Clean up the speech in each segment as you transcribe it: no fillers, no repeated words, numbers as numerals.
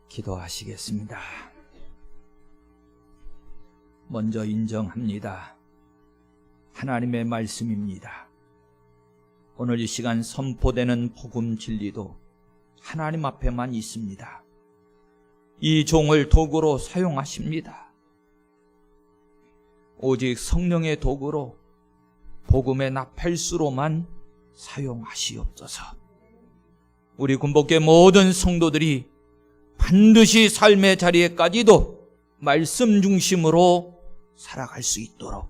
기도하시겠습니다. 먼저 인정합니다. 하나님의 말씀입니다. 오늘 이 시간 선포되는 복음 진리도 하나님 앞에만 있습니다. 이 종을 도구로 사용하십니다. 오직 성령의 도구로 복음의 나팔수로만 사용하시옵소서. 우리 군복계 모든 성도들이 반드시 삶의 자리에까지도 말씀 중심으로 살아갈 수 있도록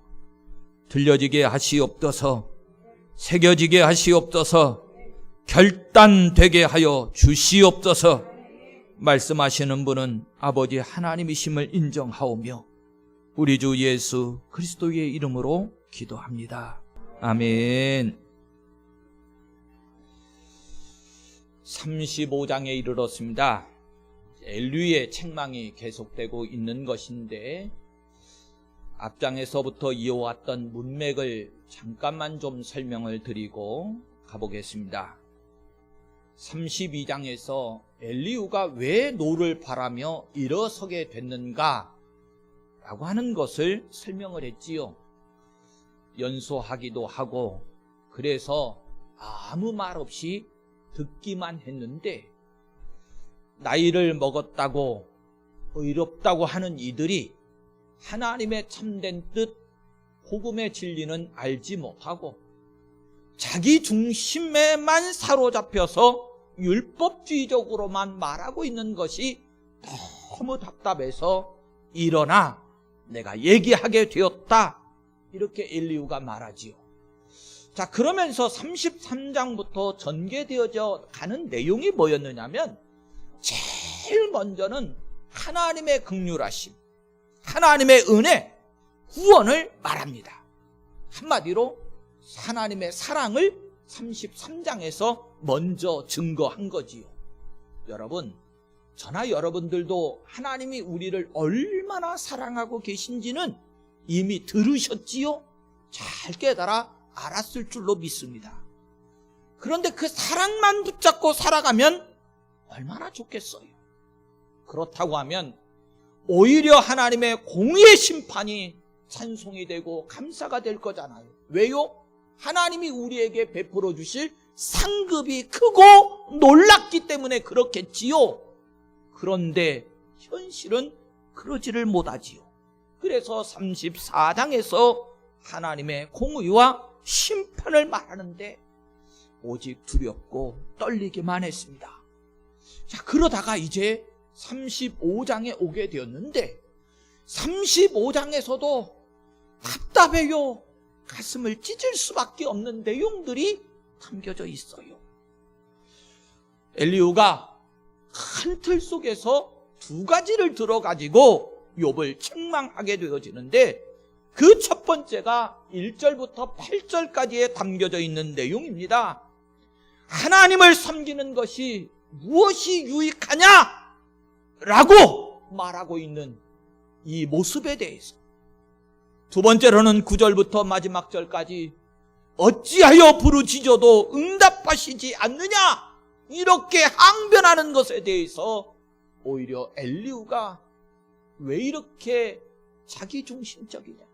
들려지게 하시옵소서. 새겨지게 하시옵소서. 결단되게 하여 주시옵소서. 말씀하시는 분은 아버지 하나님이심을 인정하오며 우리 주 예수 그리스도의 이름으로 기도합니다. 아멘. 35장에 이르렀습니다. 엘리후의 책망이 계속되고 있는 것인데 앞장에서부터 이어왔던 문맥을 잠깐만 좀 설명을 드리고 가보겠습니다. 32장에서 엘리후가 왜 노를 바라며 일어서게 됐는가 라고 하는 것을 설명을 했지요. 연소하기도 하고 그래서 아무 말 없이 듣기만 했는데 나이를 먹었다고 의롭다고 하는 이들이 하나님의 참된 뜻, 복음의 진리는 알지 못하고 자기 중심에만 사로잡혀서 율법주의적으로만 말하고 있는 것이 너무 답답해서 일어나 내가 얘기하게 되었다. 이렇게 엘리후가 말하지요. 자, 그러면서 33장부터 전개되어져 가는 내용이 뭐였느냐면 제일 먼저는 하나님의 긍휼하심, 하나님의 은혜, 구원을 말합니다. 한마디로 하나님의 사랑을 33장에서 먼저 증거한 거지요. 여러분, 저나 여러분들도 하나님이 우리를 얼마나 사랑하고 계신지는 이미 들으셨지요? 잘 깨달아 알았을 줄로 믿습니다. 그런데 그 사랑만 붙잡고 살아가면 얼마나 좋겠어요. 그렇다고 하면 오히려 하나님의 공의의 심판이 찬송이 되고 감사가 될 거잖아요. 왜요? 하나님이 우리에게 베풀어 주실 상급이 크고 놀랍기 때문에 그렇겠지요. 그런데 현실은 그러지를 못하지요. 그래서 34장에서 하나님의 공의와 심판을 말하는데 오직 두렵고 떨리기만 했습니다. 자, 그러다가 이제 35장에 오게 되었는데 35장에서도 답답해요. 가슴을 찢을 수밖에 없는 내용들이 담겨져 있어요. 엘리후가 큰 틀 속에서 두 가지를 들어가지고 욥을 책망하게 되어지는데 그 첫 번째가 1절부터 8절까지에 담겨져 있는 내용입니다. 하나님을 섬기는 것이 무엇이 유익하냐? 라고 말하고 있는 이 모습에 대해서. 두 번째로는 9절부터 마지막 절까지 어찌하여 부르짖어도 응답하시지 않느냐? 이렇게 항변하는 것에 대해서 오히려 엘리후가 왜 이렇게 자기중심적이냐?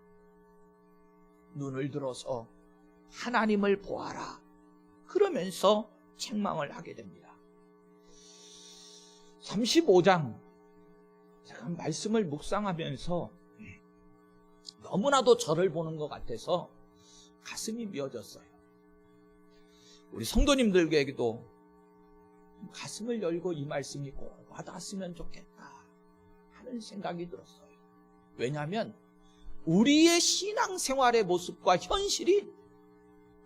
눈을 들어서 하나님을 보아라. 그러면서 책망을 하게 됩니다. 35장 제가 말씀을 묵상하면서 너무나도 저를 보는 것 같아서 가슴이 미어졌어요. 우리 성도님들에게도 가슴을 열고 이 말씀이 꼭 와닿았으면 좋겠다 하는 생각이 들었어요. 왜냐하면 우리의 신앙생활의 모습과 현실이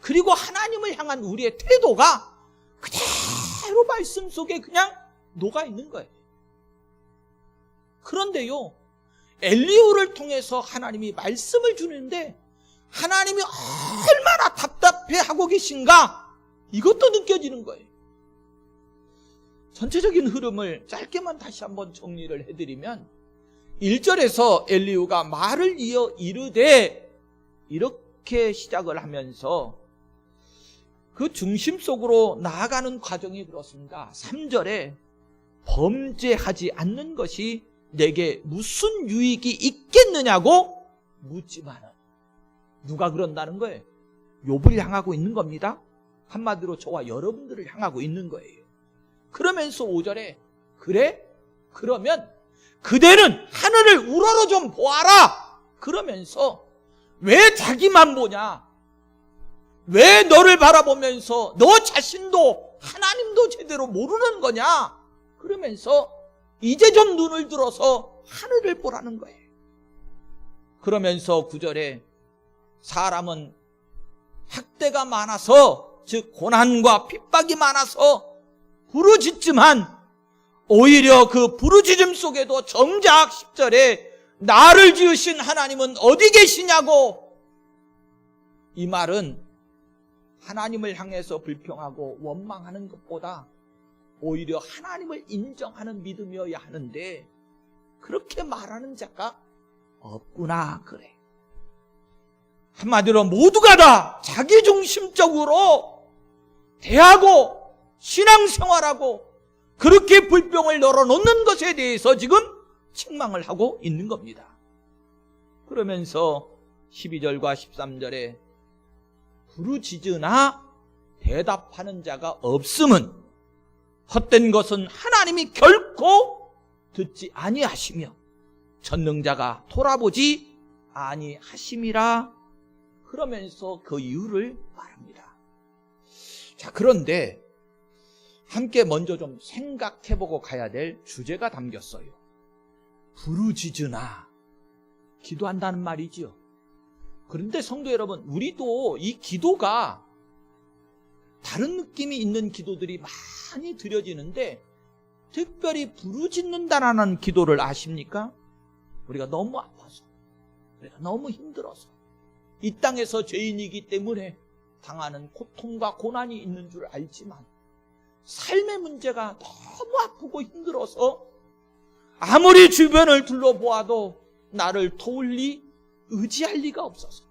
그리고 하나님을 향한 우리의 태도가 그대로 말씀 속에 그냥 녹아있는 거예요. 그런데요, 엘리후를 통해서 하나님이 말씀을 주는데 하나님이 얼마나 답답해하고 계신가 이것도 느껴지는 거예요. 전체적인 흐름을 짧게만 다시 한번 정리를 해드리면 1절에서 엘리후가 말을 이어 이르되 이렇게 시작을 하면서 그 중심 속으로 나아가는 과정이 그렇습니다. 3절에 범죄하지 않는 것이 내게 무슨 유익이 있겠느냐고 묻지만은 누가 그런다는 거예요? 욥을 향하고 있는 겁니다. 한마디로 저와 여러분들을 향하고 있는 거예요. 그러면서 5절에 그래? 그러면 그대는 하늘을 우러러 좀 보아라. 그러면서 왜 자기만 보냐? 왜 너를 바라보면서 너 자신도 하나님도 제대로 모르는 거냐? 그러면서 이제 좀 눈을 들어서 하늘을 보라는 거예요. 그러면서 9절에 사람은 학대가 많아서, 즉 고난과 핍박이 많아서 부르짖지만 오히려 그 부르짖음 속에도 정작 10절에 나를 지으신 하나님은 어디 계시냐고. 이 말은 하나님을 향해서 불평하고 원망하는 것보다 오히려 하나님을 인정하는 믿음이어야 하는데 그렇게 말하는 자가 없구나 그래. 한마디로 모두가 다 자기중심적으로 대하고 신앙생활하고 그렇게 불평을 널어놓는 것에 대해서 지금 책망을 하고 있는 겁니다. 그러면서 12절과 13절에 부르짖으나 대답하는 자가 없음은 헛된 것은 하나님이 결코 듣지 아니하시며 전능자가 돌아보지 아니하심이라. 그러면서 그 이유를 말합니다. 자, 그런데 함께 먼저 좀 생각해보고 가야 될 주제가 담겼어요. 부르짖으나 기도한다는 말이지요. 그런데 성도 여러분, 우리도 이 기도가 다른 느낌이 있는 기도들이 많이 드려지는데 특별히 부르짖는다라는 기도를 아십니까? 우리가 너무 아파서, 우리가 너무 힘들어서, 이 땅에서 죄인이기 때문에 당하는 고통과 고난이 있는 줄 알지만 삶의 문제가 너무 아프고 힘들어서 아무리 주변을 둘러보아도 나를 도울 리, 의지할 리가 없어서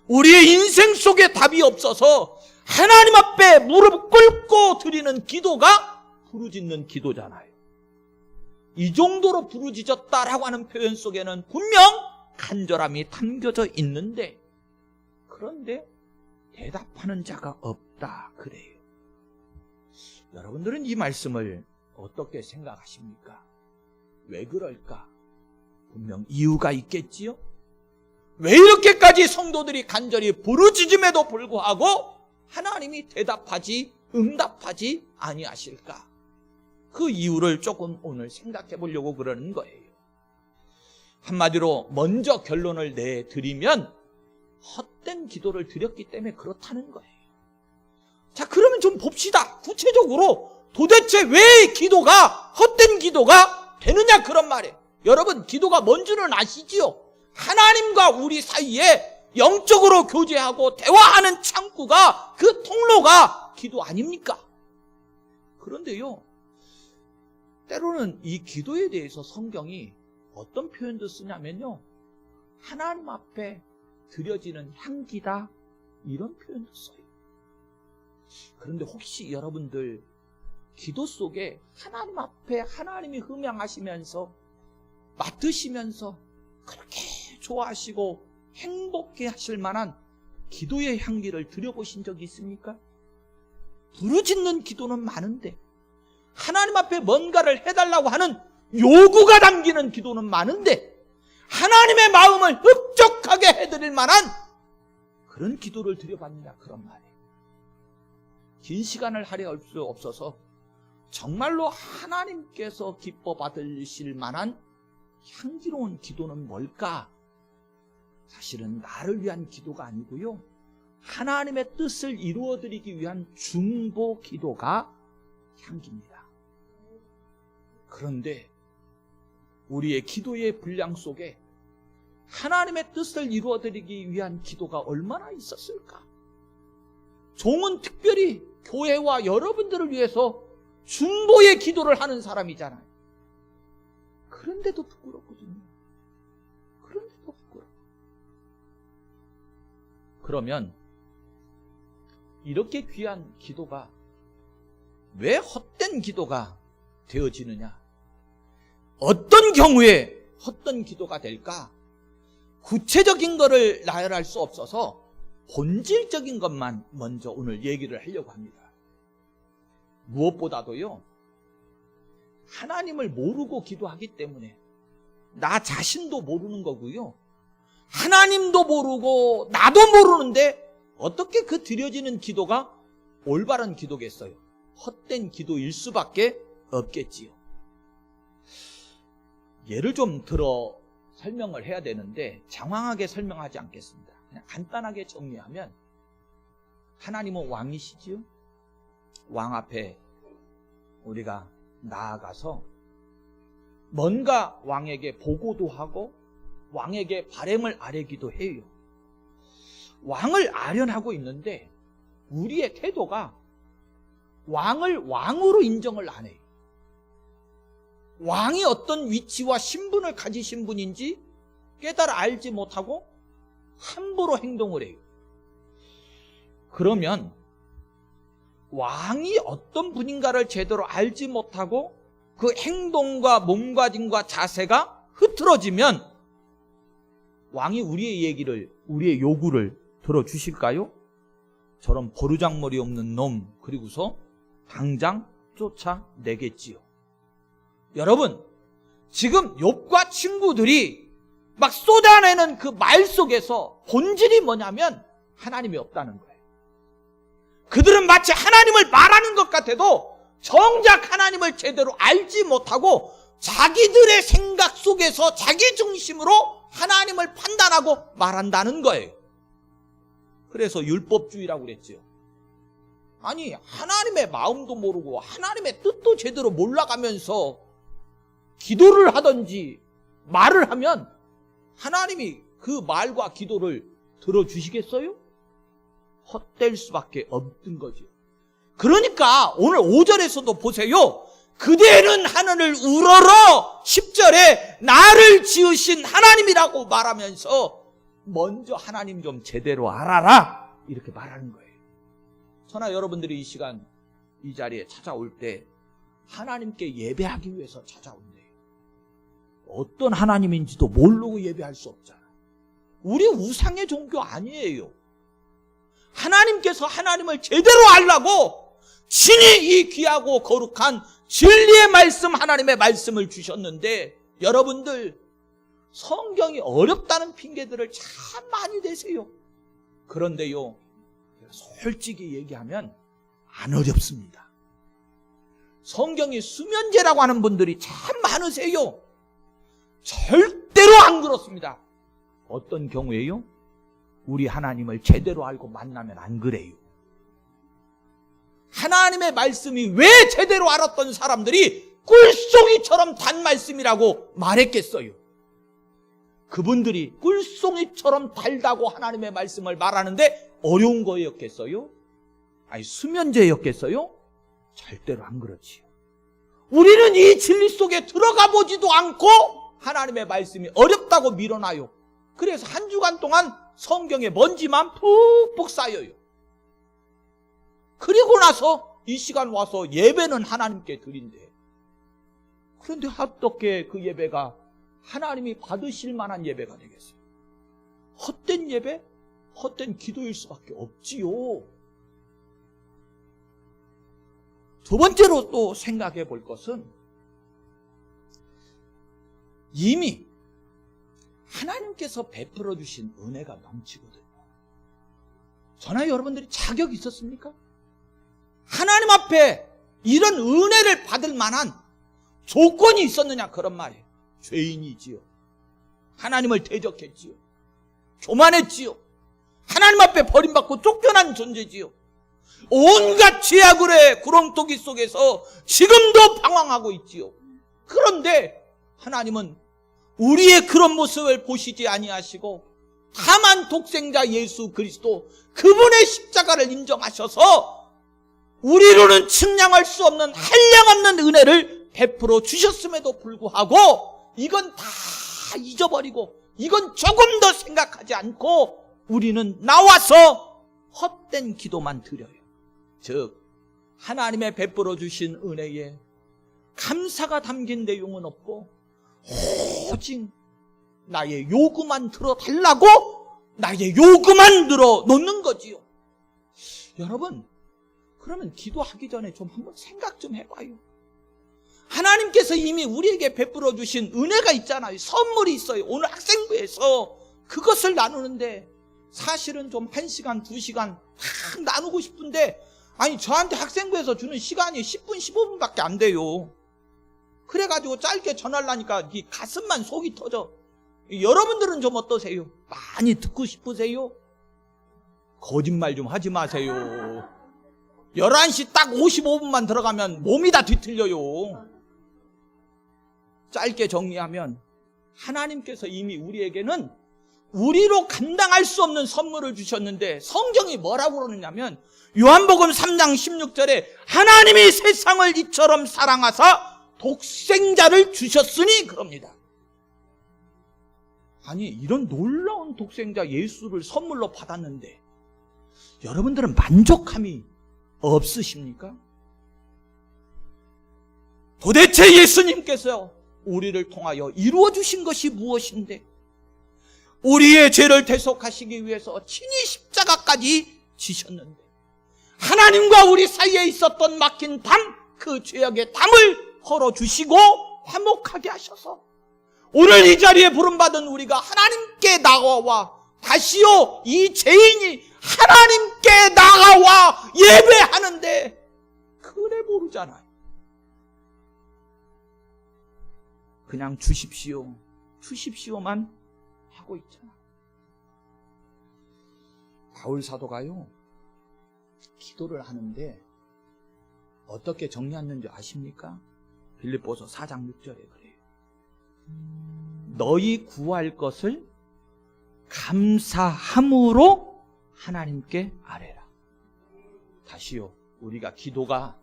우리의 인생 속에 답이 없어서 하나님 앞에 무릎 꿇고 드리는 기도가 부르짖는 기도잖아요. 이 정도로 부르짖었다라고 하는 표현 속에는 분명 간절함이 담겨져 있는데 그런데 대답하는 자가 없다 그래요. 여러분들은 이 말씀을 어떻게 생각하십니까? 왜 그럴까? 분명 이유가 있겠지요? 왜 이렇게까지 성도들이 간절히 부르짖음에도 불구하고 하나님이 대답하지 응답하지 아니하실까? 그 이유를 조금 오늘 생각해 보려고 그러는 거예요. 한마디로 먼저 결론을 내드리면 헛된 기도를 드렸기 때문에 그렇다는 거예요. 자, 그러면 좀 봅시다. 구체적으로 도대체 왜 기도가 헛된 기도가 되느냐 그런 말이에요. 여러분, 기도가 뭔 줄은 아시지요? 하나님과 우리 사이에 영적으로 교제하고 대화하는 창구가, 그 통로가 기도 아닙니까? 그런데요, 때로는 이 기도에 대해서 성경이 어떤 표현도 쓰냐면요, 하나님 앞에 드려지는 향기다, 이런 표현도 써요. 그런데 혹시 여러분들 기도 속에 하나님 앞에 하나님이 흠양하시면서 맡으시면서 그렇게 좋아하시고 행복해 하실 만한 기도의 향기를 드려보신 적이 있습니까? 부르짖는 기도는 많은데 하나님 앞에 뭔가를 해달라고 하는 요구가 담기는 기도는 많은데 하나님의 마음을 흡족하게 해드릴 만한 그런 기도를 드려봤느냐 그런 말이에요. 긴 시간을 할애할 수 없어서 정말로 하나님께서 기뻐 받으실 만한 향기로운 기도는 뭘까? 사실은 나를 위한 기도가 아니고요, 하나님의 뜻을 이루어드리기 위한 중보 기도가 향기입니다. 그런데 우리의 기도의 분량 속에 하나님의 뜻을 이루어드리기 위한 기도가 얼마나 있었을까? 종은 특별히 교회와 여러분들을 위해서 중보의 기도를 하는 사람이잖아요. 그런데도 부끄럽거든요. 그런데도 부끄러워. 그러면 이렇게 귀한 기도가 왜 헛된 기도가 되어지느냐? 어떤 경우에 헛된 기도가 될까? 구체적인 거를 나열할 수 없어서 본질적인 것만 먼저 오늘 얘기를 하려고 합니다. 무엇보다도요, 하나님을 모르고 기도하기 때문에 나 자신도 모르는 거고요, 하나님도 모르고 나도 모르는데 어떻게 그 드려지는 기도가 올바른 기도겠어요? 헛된 기도일 수밖에 없겠지요. 예를 좀 들어 설명을 해야 되는데 장황하게 설명하지 않겠습니다. 그냥 간단하게 정리하면, 하나님은 왕이시지요. 왕 앞에 우리가 나아가서 뭔가 왕에게 보고도 하고 왕에게 바람을 아뢰기도 해요. 왕을 아련하고 있는데 우리의 태도가 왕을 왕으로 인정을 안 해요. 왕이 어떤 위치와 신분을 가지신 분인지 깨달아 알지 못하고 함부로 행동을 해요. 그러면 왕이 어떤 분인가를 제대로 알지 못하고 그 행동과 몸가짐과 자세가 흐트러지면 왕이 우리의 얘기를, 우리의 요구를 들어주실까요? 저런 버르장머리 없는 놈, 그리고서 당장 쫓아내겠지요. 여러분, 지금 욥과 친구들이 막 쏟아내는 그 말 속에서 본질이 뭐냐면 하나님이 없다는 거예요. 그들은 마치 하나님을 말하는 것 같아도 정작 하나님을 제대로 알지 못하고 자기들의 생각 속에서 자기 중심으로 하나님을 판단하고 말한다는 거예요. 그래서 율법주의라고 그랬죠. 아니, 하나님의 마음도 모르고 하나님의 뜻도 제대로 몰라가면서 기도를 하든지 말을 하면 하나님이 그 말과 기도를 들어주시겠어요? 헛될 수밖에 없는 거죠. 그러니까 오늘 5절에서도 보세요. 그대는 하늘을 우러러 10절에 나를 지으신 하나님이라고 말하면서 먼저 하나님 좀 제대로 알아라, 이렇게 말하는 거예요. 저나 여러분들이 이 시간 이 자리에 찾아올 때 하나님께 예배하기 위해서 찾아온대요. 어떤 하나님인지도 모르고 예배할 수 없잖아. 우리 우상의 종교 아니에요. 하나님께서 하나님을 제대로 알라고 친히 이 귀하고 거룩한 진리의 말씀, 하나님의 말씀을 주셨는데, 여러분들 성경이 어렵다는 핑계들을 참 많이 대세요. 그런데요, 솔직히 얘기하면 안 어렵습니다. 성경이 수면제라고 하는 분들이 참 많으세요. 절대로 안 그렇습니다. 어떤 경우에요? 우리 하나님을 제대로 알고 만나면 안 그래요. 하나님의 말씀이 왜 제대로 알았던 사람들이 꿀송이처럼 단 말씀이라고 말했겠어요? 그분들이 꿀송이처럼 달다고 하나님의 말씀을 말하는데 어려운 거였겠어요? 아니, 수면제였겠어요? 절대로 안 그렇지요. 우리는 이 진리 속에 들어가 보지도 않고 하나님의 말씀이 어렵다고 밀어놔요. 그래서 한 주간 동안 성경에 먼지만 푹푹 쌓여요. 그리고 나서 이 시간 와서 예배는 하나님께 드린대. 그런데 어떻게 그 예배가 하나님이 받으실 만한 예배가 되겠어요? 헛된 예배? 헛된 기도일 수밖에 없지요. 두 번째로 또 생각해 볼 것은, 이미 하나님께서 베풀어 주신 은혜가 넘치거든요. 저나 여러분들이 자격이 있었습니까? 하나님 앞에 이런 은혜를 받을 만한 조건이 있었느냐, 그런 말이에요. 죄인이지요. 하나님을 대적했지요. 교만했지요. 하나님 앞에 버림받고 쫓겨난 존재지요. 온갖 죄악의 구렁텅이 속에서 지금도 방황하고 있지요. 그런데 하나님은 우리의 그런 모습을 보시지 아니하시고 다만 독생자 예수 그리스도, 그분의 십자가를 인정하셔서 우리로는 측량할 수 없는 한량없는 은혜를 베풀어 주셨음에도 불구하고 이건 다 잊어버리고 이건 조금 더 생각하지 않고 우리는 나와서 헛된 기도만 드려요. 즉 하나님의 베풀어 주신 은혜에 감사가 담긴 내용은 없고 오직 나의 요구만 들어달라고 나의 요구만 늘어놓는 거지요. 여러분, 그러면 기도하기 전에 좀 한번 생각 좀 해봐요. 하나님께서 이미 우리에게 베풀어 주신 은혜가 있잖아요. 선물이 있어요. 오늘 학생부에서 그것을 나누는데 사실은 좀 1시간, 2시간 딱 나누고 싶은데 아니 저한테 학생부에서 주는 시간이 10분, 15분밖에 안 돼요. 그래가지고 짧게 전하려니까 이 가슴만 속이 터져. 여러분들은 좀 어떠세요? 많이 듣고 싶으세요? 거짓말 좀 하지 마세요. 11시 딱 55분만 들어가면 몸이 다 뒤틀려요. 짧게 정리하면 하나님께서 이미 우리에게는 우리로 감당할 수 없는 선물을 주셨는데 성경이 뭐라고 그러느냐면 요한복음 3장 16절에 하나님이 세상을 이처럼 사랑하사 독생자를 주셨으니 그럽니다. 아니 이런 놀라운 독생자 예수를 선물로 받았는데 여러분들은 만족함이 없으십니까? 도대체 예수님께서 우리를 통하여 이루어 주신 것이 무엇인데 우리의 죄를 대속하시기 위해서 친히 십자가까지 지셨는데 하나님과 우리 사이에 있었던 막힌 담, 그 죄악의 담을 헐어주시고 화목하게 하셔서 오늘 이 자리에 부름받은 우리가 하나님께 나아와 다시요 이 죄인이 하나님께 나아와 예배하는데 그래 모르잖아요. 그냥 주십시오, 주십시오만 하고 있잖아. 바울 사도가요 기도를 하는데 어떻게 정리했는지 아십니까? 빌립보서 4장 6절에 그래요. 너희 구할 것을 감사함으로 하나님께 아뢰라. 다시요, 우리가 기도가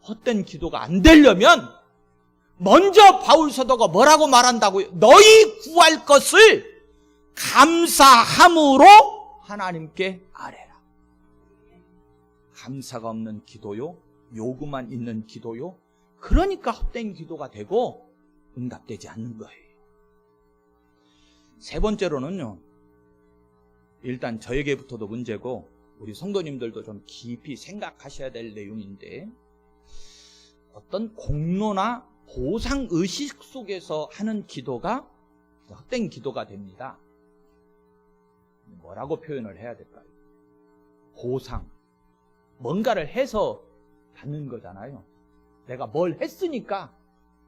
헛된 기도가 안 되려면 먼저 바울 사도가 뭐라고 말한다고요? 너희 구할 것을 감사함으로 하나님께 아뢰라. 감사가 없는 기도요, 요구만 있는 기도요, 그러니까 헛된 기도가 되고 응답되지 않는 거예요. 세 번째로는요, 일단 저에게부터도 문제고 우리 성도님들도 좀 깊이 생각하셔야 될 내용인데 어떤 공로나 보상의식 속에서 하는 기도가 헛된 기도가 됩니다. 뭐라고 표현을 해야 될까요? 보상, 뭔가를 해서 받는 거잖아요. 내가 뭘 했으니까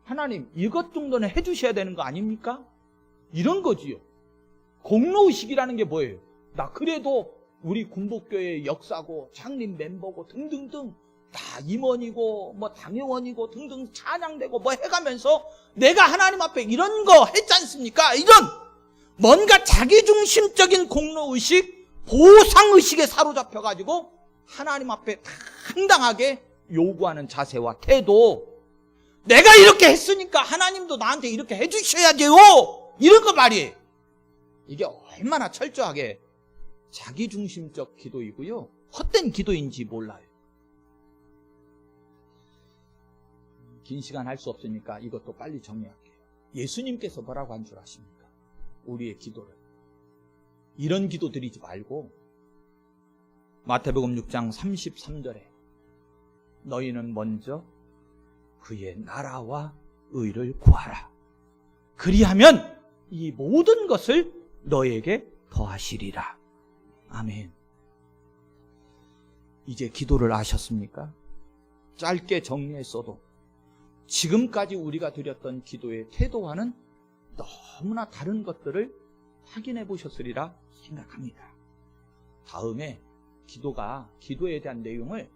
하나님 이것 정도는 해주셔야 되는 거 아닙니까? 이런 거지요. 공로의식이라는 게 뭐예요? 나 그래도 우리 군복교회의 역사고 창립 멤버고 등등등 다 임원이고 뭐 당회원이고 등등 찬양되고 뭐 해가면서 내가 하나님 앞에 이런 거 했지 않습니까? 이런 뭔가 자기중심적인 공로의식, 보상의식에 사로잡혀가지고 하나님 앞에 당당하게 요구하는 자세와 태도, 내가 이렇게 했으니까 하나님도 나한테 이렇게 해주셔야죠, 이런 거 말이에요. 이게 얼마나 철저하게 자기중심적 기도이고요, 헛된 기도인지 몰라요. 긴 시간 할 수 없으니까 이것도 빨리 정리할게요. 예수님께서 뭐라고 한 줄 아십니까? 우리의 기도를 이런 기도 드리지 말고 마태복음 6장 33절에 너희는 먼저 그의 나라와 의를 구하라. 그리하면 이 모든 것을 너에게 더하시리라. 아멘. 이제 기도를 아셨습니까? 짧게 정리했어도 지금까지 우리가 드렸던 기도의 태도와는 너무나 다른 것들을 확인해 보셨으리라 생각합니다. 다음에 기도에 대한 내용을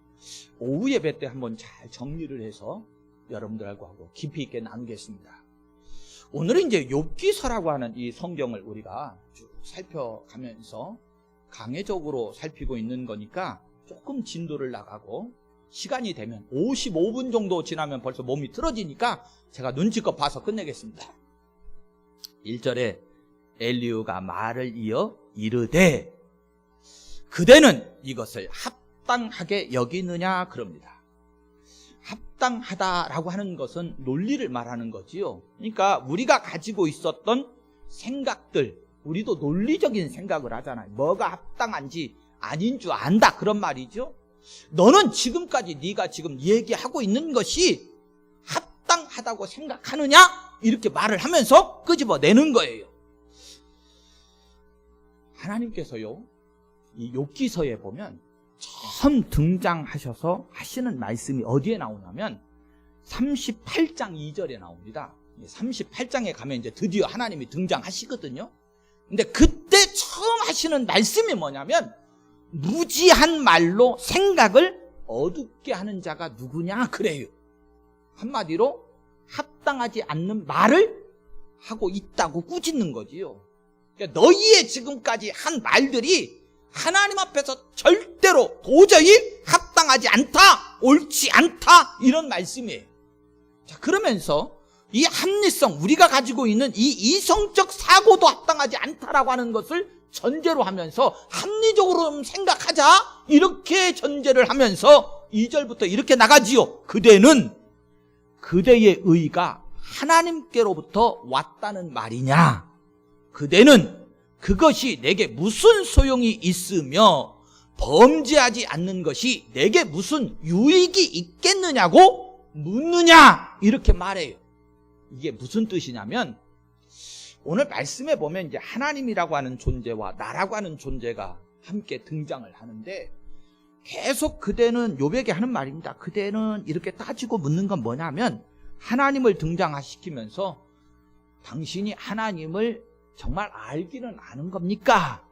오후 예배 때 한번 잘 정리를 해서 여러분들하고 하고 깊이 있게 나누겠습니다. 오늘은 이제 욥기서라고 하는 이 성경을 우리가 쭉 살펴가면서 강해적으로 살피고 있는 거니까 조금 진도를 나가고 시간이 되면 55분 정도 지나면 벌써 몸이 틀어지니까 제가 눈치껏 봐서 끝내겠습니다. 1절에 엘리후가 말을 이어 이르되 그대는 이것을 합당하게 여기느냐 그럽니다. 합당하다라고 하는 것은 논리를 말하는 거지요. 그러니까 우리가 가지고 있었던 생각들, 우리도 논리적인 생각을 하잖아요. 뭐가 합당한지 아닌 줄 안다, 그런 말이죠. 너는 지금까지 네가 지금 얘기하고 있는 것이 합당하다고 생각하느냐? 이렇게 말을 하면서 끄집어내는 거예요. 하나님께서요, 이 욥기서에 보면 처음 등장하셔서 하시는 말씀이 어디에 나오냐면 38장 2절에 나옵니다. 38장에 가면 이제 드디어 하나님이 등장하시거든요. 근데 그때 처음 하시는 말씀이 뭐냐면 무지한 말로 생각을 어둡게 하는 자가 누구냐 그래요. 한마디로 합당하지 않는 말을 하고 있다고 꾸짖는 거지요. 그러니까 너희의 지금까지 한 말들이 하나님 앞에서 절대로 도저히 합당하지 않다, 옳지 않다, 이런 말씀이에요. 자, 그러면서 이 합리성, 우리가 가지고 있는 이 이성적 사고도 합당하지 않다라고 하는 것을 전제로 하면서 합리적으로 생각하자, 이렇게 전제를 하면서 2절부터 이렇게 나가지요. 그대는 그대의 의가 하나님께로부터 왔다는 말이냐? 그대는 그것이 내게 무슨 소용이 있으며 범죄하지 않는 것이 내게 무슨 유익이 있겠느냐고 묻느냐? 이렇게 말해요. 이게 무슨 뜻이냐면 오늘 말씀에 보면 이제 하나님이라고 하는 존재와 나라고 하는 존재가 함께 등장을 하는데 계속 그대는 욥에게 하는 말입니다. 그대는 이렇게 따지고 묻는 건 뭐냐면 하나님을 등장시키면서 당신이 하나님을 정말 알기는 아는 겁니까?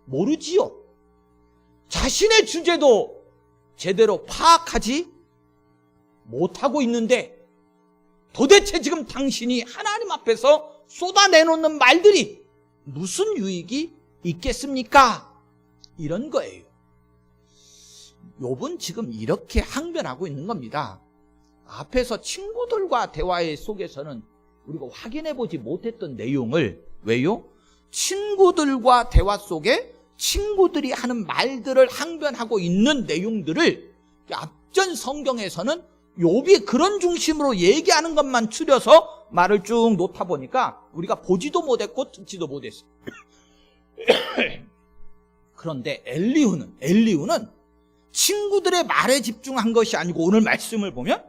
모르지요. 자신의 주제도 제대로 파악하지 못하고 있는데 도대체 지금 당신이 하나님 앞에서 쏟아내놓는 말들이 무슨 유익이 있겠습니까? 이런 거예요. 욥은 지금 이렇게 항변하고 있는 겁니다. 앞에서 친구들과 대화의 속에서는 우리가 확인해보지 못했던 내용을, 왜요? 친구들과 대화 속에 친구들이 하는 말들을 항변하고 있는 내용들을 앞전 성경에서는 욥이 그런 중심으로 얘기하는 것만 추려서 말을 쭉 놓다 보니까 우리가 보지도 못했고 듣지도 못했어요. 그런데 엘리후는 친구들의 말에 집중한 것이 아니고 오늘 말씀을 보면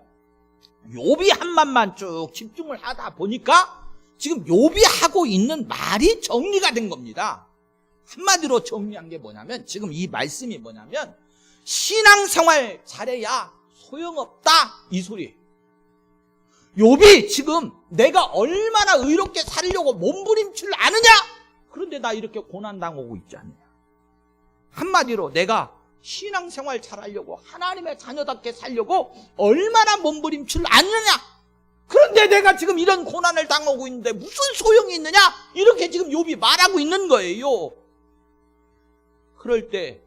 욥이 한 말만 쭉 집중을 하다 보니까 지금 욥이 하고 있는 말이 정리가 된 겁니다. 한마디로 정리한 게 뭐냐면 지금 이 말씀이 뭐냐면 신앙생활 잘해야 소용없다, 이 소리예요. 욥이 지금 내가 얼마나 의롭게 살려고 몸부림칠 아느냐? 그런데 나 이렇게 고난당하고 있지 않냐? 한마디로 내가 신앙생활 잘하려고 하나님의 자녀답게 살려고 얼마나 몸부림칠 아느냐? 그런데 내가 지금 이런 고난을 당하고 있는데 무슨 소용이 있느냐? 이렇게 지금 욥이 말하고 있는 거예요. 그럴 때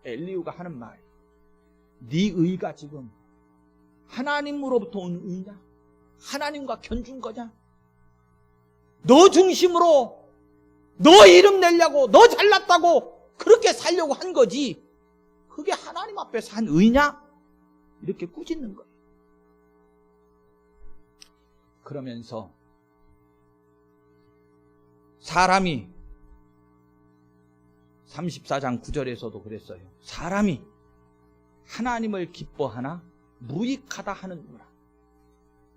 엘리후가 하는 말, 네 의가 지금 하나님으로부터 온 의냐? 하나님과 견준 거냐? 너 중심으로 너 이름 내려고 너 잘났다고 그렇게 살려고 한 거지 그게 하나님 앞에서 한 의냐? 이렇게 꾸짖는 거예요. 그러면서 사람이 34장 9절에서도 그랬어요. 사람이 하나님을 기뻐하나 무익하다 하는구나.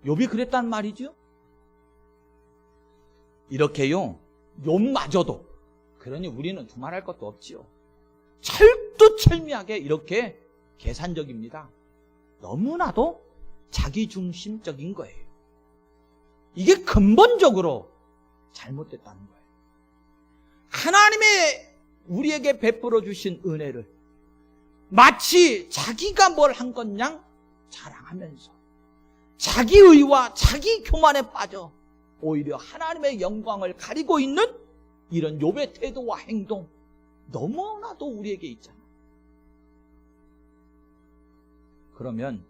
욥이 그랬단 말이죠. 이렇게요, 욥마저도, 그러니 우리는 두말할 것도 없지요, 철두철미하게 이렇게 계산적입니다. 너무나도 자기중심적인 거예요. 이게 근본적으로 잘못됐다는 거예요. 하나님의 우리에게 베풀어 주신 은혜를 마치 자기가 뭘 한 것 양 자랑하면서 자기의와 자기 교만에 빠져 오히려 하나님의 영광을 가리고 있는 이런 욥의 태도와 행동, 너무나도 우리에게 있잖아요. 그러면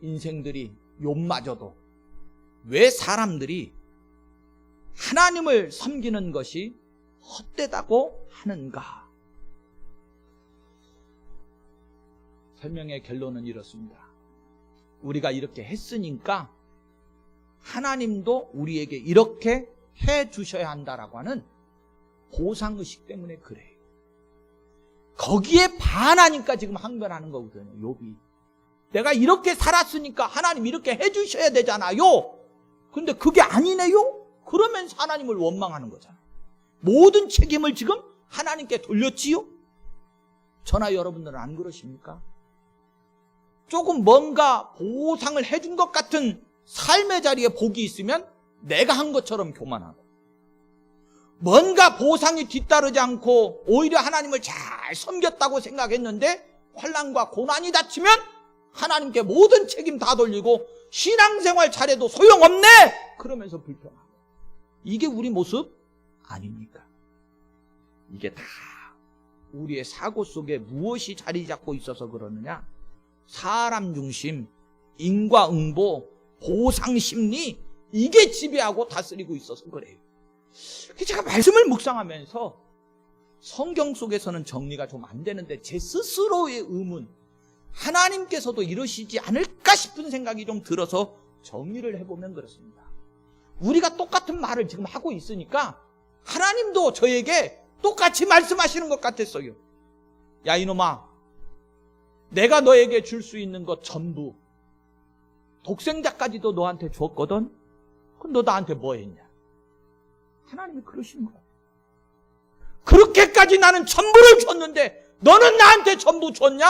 인생들이 욥마저도 왜 사람들이 하나님을 섬기는 것이 헛되다고 하는가? 설명의 결론은 이렇습니다. 우리가 이렇게 했으니까 하나님도 우리에게 이렇게 해 주셔야 한다라고 하는 보상의식 때문에 그래요. 거기에 반하니까 지금 항변하는 거거든요. 욥이. 내가 이렇게 살았으니까 하나님 이렇게 해 주셔야 되잖아요. 근데 그게 아니네요? 그러면서 하나님을 원망하는 거잖아요. 모든 책임을 지금 하나님께 돌렸지요? 저나 여러분들은 안 그러십니까? 조금 뭔가 보상을 해준 것 같은 삶의 자리에 복이 있으면 내가 한 것처럼 교만하고, 뭔가 보상이 뒤따르지 않고 오히려 하나님을 잘 섬겼다고 생각했는데 환난과 고난이 닥치면 하나님께 모든 책임 다 돌리고 신앙생활 잘해도 소용없네! 그러면서 불평하고. 이게 우리 모습 아닙니까? 이게 다 우리의 사고 속에 무엇이 자리 잡고 있어서 그러느냐? 사람 중심, 인과응보, 보상심리, 이게 지배하고 다스리고 있어서 그래요. 제가 말씀을 묵상하면서 성경 속에서는 정리가 좀 안 되는데 제 스스로의 의문, 하나님께서도 이러시지 않을까 싶은 생각이 좀 들어서 정리를 해보면 그렇습니다. 우리가 똑같은 말을 지금 하고 있으니까 하나님도 저에게 똑같이 말씀하시는 것 같았어요. 야 이놈아, 내가 너에게 줄 수 있는 것 전부, 독생자까지도 너한테 줬거든. 그럼 너 나한테 뭐 했냐? 하나님이 그러시는 거야. 그렇게까지 나는 전부를 줬는데 너는 나한테 전부 줬냐?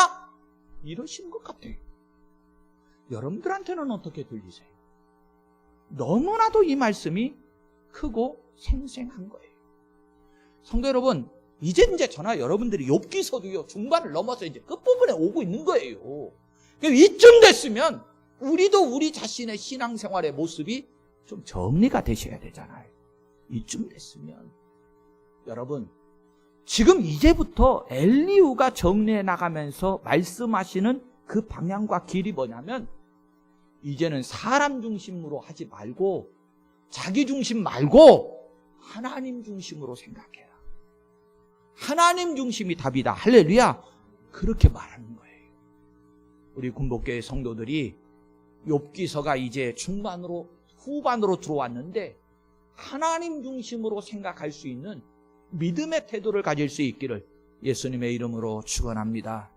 이러시는 것 같아요. 여러분들한테는 어떻게 들리세요? 너무나도 이 말씀이 크고 생생한 거예요. 성도 여러분, 이제 저나 여러분들이 욥기서도요, 중반을 넘어서 이제 끝부분에 오고 있는 거예요. 이쯤 됐으면 우리도 우리 자신의 신앙생활의 모습이 좀 정리가 되셔야 되잖아요. 이쯤 됐으면. 여러분, 지금 이제부터 엘리후가 정리해 나가면서 말씀하시는 그 방향과 길이 뭐냐면, 이제는 사람 중심으로 하지 말고 자기 중심 말고 하나님 중심으로 생각해라. 하나님 중심이 답이다. 할렐루야. 그렇게 말하는 거예요. 우리 군복교회 성도들이 욥기서가 이제 중반으로 후반으로 들어왔는데 하나님 중심으로 생각할 수 있는 믿음의 태도를 가질 수 있기를 예수님의 이름으로 축원합니다.